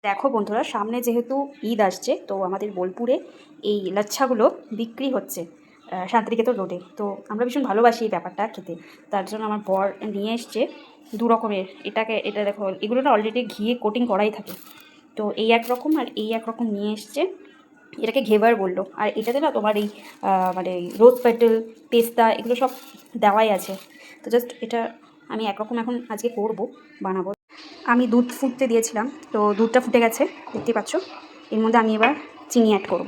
দেখো বন্ধুরা, সামনে যেহেতু ঈদ আসছে, তো আমাদের বোলপুরে এই লাচ্ছাগুলো বিক্রি হচ্ছে শান্তিনিকেতন রোডে। তো আমরা ভীষণ ভালোবাসি এই ব্যাপারটা খেতে। তার জন্য আমার বর নিয়ে এসছে দু রকমের। এটা দেখো, এগুলো না অলরেডি ঘিয়ে কোটিং করাই থাকে। তো এই এক রকম আর এই এক রকম নিয়ে এসছে। এটাকে ঘেবার বললো। আর এটাতে না তোমার এই মানে রোজ পেটাল, পেস্তা এগুলো সব দেওয়াই আছে। তো জাস্ট এটা আমি একরকম এখন আজকে বানাবো। আমি দুধ ফুটতে দিয়েছিলাম, তো দুধটা ফুটে গেছে দেখতে পাচ্ছ। এর মধ্যে আমি এবার চিনি অ্যাড করব।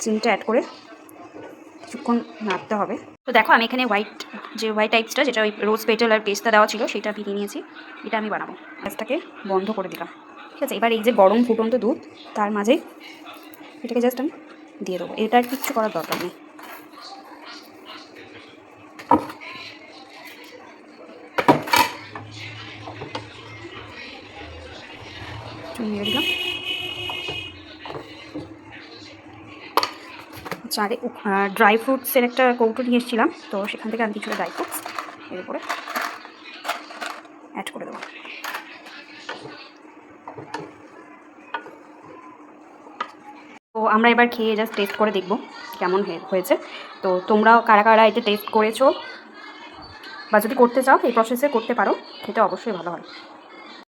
চিনিটা অ্যাড করে কিছুক্ষণ নাড়তে হবে। তো দেখো, আমি এখানে হোয়াইট টাইপসটা, যেটা ওই রোজ পেটাল আর পেস্তা দেওয়া ছিল, সেটা আমি নিয়ে নিয়েছি। এটা আমি বানাবো। গ্যাসটাকে বন্ধ করে দিলাম। ঠিক আছে, এবার এই যে গরম ফুটন্ত দুধ, তার মাঝে এটাকে জাস্ট আমি দিয়ে দেবো। এটা আর কিচ্ছু করার দরকার নেই। নিয়ে দিলাম। আচ্ছা, আরে ড্রাই ফ্রুটসের একটা কৌটো নিয়ে এসেছিলাম, তো সেখান থেকে আমি কিছুটা ড্রাই ফ্রুটস এর উপরে অ্যাড করে দেবো। তো আমরা এবার খেয়ে জাস্ট টেস্ট করে দেখব কেমন হয়েছে। তো তোমরাও কারা কারা এটা টেস্ট করেছো, বা যদি করতে চাও এই প্রসেসে করতে পারো, খেতে অবশ্যই ভালো হয়।